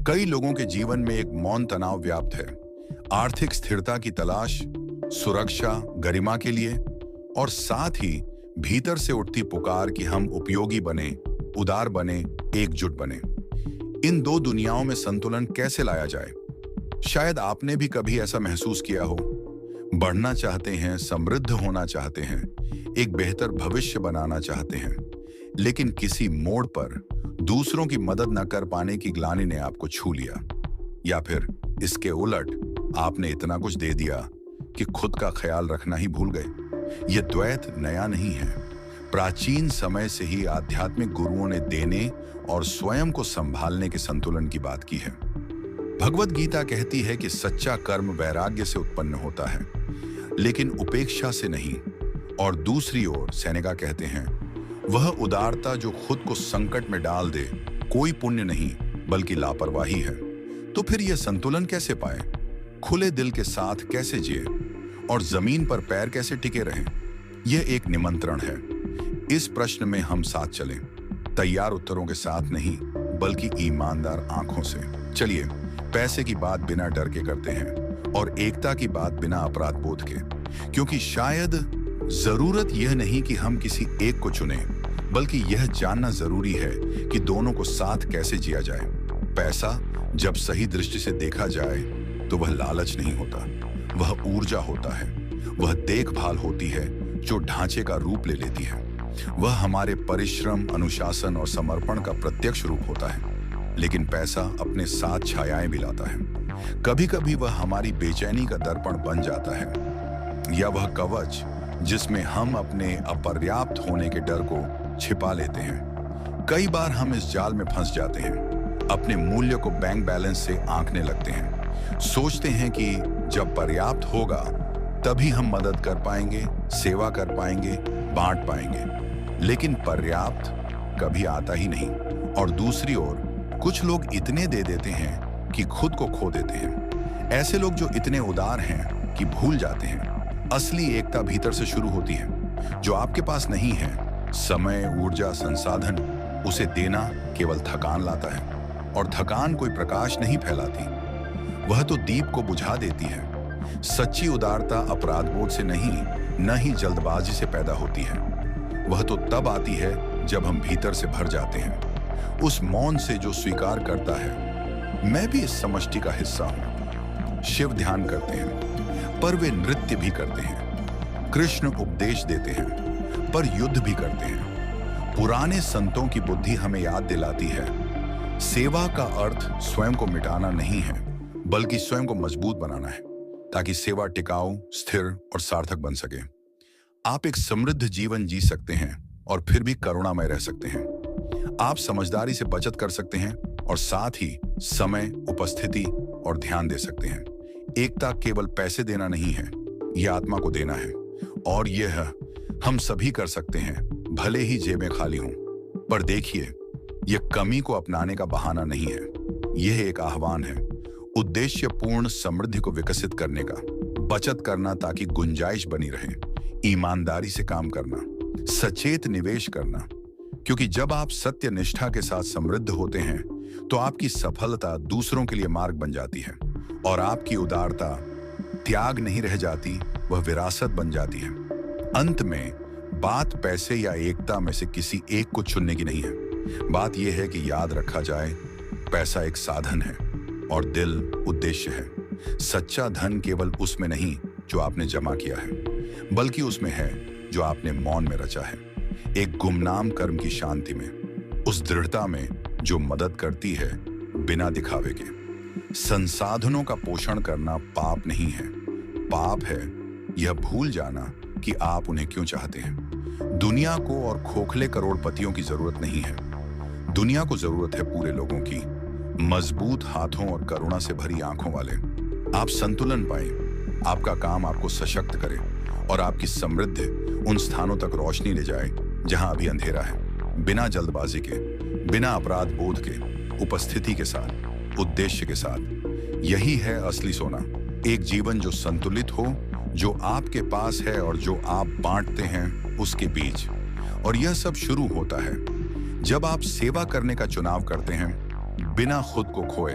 कई लोगों के जीवन में एक मौन तनाव व्याप्त है। आर्थिक स्थिरता की तलाश, सुरक्षा, गरिमा के लिए और साथ ही भीतर से उठती पुकार कि हम उपयोगी बने, उदार बने, एकजुट बने। इन दो दुनियाओं में संतुलन कैसे लाया जाए? शायद आपने भी कभी ऐसा महसूस किया हो। बढ़ना चाहते हैं, समृद्ध होना चाहते हैं, एक बेहतर भविष्य बनाना चाहते हैं, लेकिन किसी मोड़ पर दूसरों की मदद न कर पाने की ग्लानि ने आपको छू लिया। या फिर इसके उलट आपने इतना कुछ दे दिया कि खुद का ख्याल रखना ही भूल गए। यह द्वैत नया नहीं है। प्राचीन समय से ही आध्यात्मिक गुरुओं ने देने और स्वयं को संभालने के संतुलन की बात की है। भगवत गीता कहती है कि सच्चा कर्म वैराग्य से उत्पन्न होता है, लेकिन उपेक्षा से नहीं। और दूसरी ओर सेनेका कहते हैं, वह उदारता जो खुद को संकट में डाल दे कोई पुण्य नहीं बल्कि लापरवाही है। तो फिर यह संतुलन कैसे पाए? खुले दिल के साथ कैसे जिए और जमीन पर पैर कैसे टिके रहें? यह एक निमंत्रण है। इस प्रश्न में हम साथ चलें, तैयार उत्तरों के साथ नहीं बल्कि ईमानदार आंखों से। चलिए पैसे की बात बिना डर के करते हैं और एकता की बात बिना अपराध बोध के, क्योंकि शायद जरूरत यह नहीं कि हम किसी एक को चुनें, बल्कि यह जानना जरूरी है कि दोनों को साथ कैसे जिया जाए। पैसा जब सही दृष्टि से देखा जाए तो वह लालच नहीं होता, वह ऊर्जा होता है, वह देखभाल होती है जो ढांचे का रूप ले लेती है। वह हमारे परिश्रम, अनुशासन और समर्पण का प्रत्यक्ष रूप होता है। लेकिन पैसा अपने साथ छायाएं भी लाता है। कभी कभी वह हमारी बेचैनी का दर्पण बन जाता है, या वह कवच जिसमें हम अपने अपर्याप्त होने के डर को छिपा लेते हैं। कई बार हम इस जाल में फंस जाते हैं, अपने मूल्य को बैंक बैलेंस से आंकने लगते हैं। सोचते हैं कि जब पर्याप्त होगा तभी हम मदद कर पाएंगे, सेवा कर पाएंगे, बांट पाएंगे। लेकिन पर्याप्त कभी आता ही नहीं। और दूसरी ओर कुछ लोग इतने दे देते हैं कि खुद को खो देते हैं। ऐसे लोग जो इतने उदार हैं कि भूल जाते हैं असली एकता भीतर से शुरू होती है। जो आपके पास नहीं है, समय, ऊर्जा, संसाधन, उसे देना केवल थकान लाता है। और थकान कोई प्रकाश नहीं फैलाती, वह तो दीप को बुझा देती है। सच्ची उदारता अपराधबोध से नहीं, न ही जल्दबाजी से पैदा होती है। वह तो तब आती है जब हम भीतर से भर जाते हैं, उस मौन से जो स्वीकार करता है, मैं भी इस समष्टि का हिस्सा हूं। शिव ध्यान करते हैं पर वे नृत्य भी करते हैं। कृष्ण उपदेश देते हैं पर युद्ध भी करते हैं। पुराने संतों की बुद्धि हमें याद दिलाती है, सेवा का अर्थ स्वयं को मिटाना नहीं है, बल्कि स्वयं को मजबूत बनाना है, ताकि सेवा टिकाऊ, स्थिर और सार्थक बन सके। आप एक समृद्ध जीवन जी सकते हैं और फिर भी करुणामय रह सकते हैं। आप समझदारी से बचत कर सकते हैं और साथ ही समय, उपस्थिति और ध्यान दे सकते हैं। एकता केवल पैसे देना नहीं है, यह आत्मा को देना है। और यह हम सभी कर सकते हैं, भले ही जेबें खाली हों। पर देखिए, यह कमी को अपनाने का बहाना नहीं है, यह एक आह्वान है उद्देश्यपूर्ण समृद्धि को विकसित करने का। बचत करना ताकि गुंजाइश बनी रहे, ईमानदारी से काम करना, सचेत निवेश करना। क्योंकि जब आप सत्य निष्ठा के साथ समृद्ध होते हैं तो आपकी सफलता दूसरों के लिए मार्ग बन जाती है और आपकी उदारता त्याग नहीं रह जाती, वह विरासत बन जाती है। अंत में बात पैसे या एकता में से किसी एक को चुनने की नहीं है। बात यह है कि याद रखा जाए, पैसा एक साधन है और दिल उद्देश्य है। सच्चा धन केवल उसमें नहीं जो आपने जमा किया है, बल्कि उसमें है जो आपने मौन में रचा है। एक गुमनाम कर्म की शांति में, उस दृढ़ता में जो मदद करती है बिना दिखावे के। संसाधनों का पोषण करना पाप नहीं है, पाप है यह भूल जाना कि आप उन्हें क्यों चाहते हैं। दुनिया को और खोखले करोड़पतियों की जरूरत नहीं है, दुनिया को जरूरत है पूरे लोगों की, मजबूत हाथों और करुणा से भरी आंखों वाले। आप संतुलन पाए, आपका काम आपको सशक्त करे और आपकी समृद्धि उन स्थानों तक रोशनी ले जाए जहां अभी अंधेरा है। बिना जल्दबाजी के, बिना अपराध बोध के, उपस्थिति के साथ, उद्देश्य के साथ। यही है असली सोना। एक जीवन जो संतुलित हो, जो आपके पास है और जो आप बांटते हैं उसके बीच। और यह सब शुरू होता है जब आप सेवा करने का चुनाव करते हैं, बिना खुद को खोए।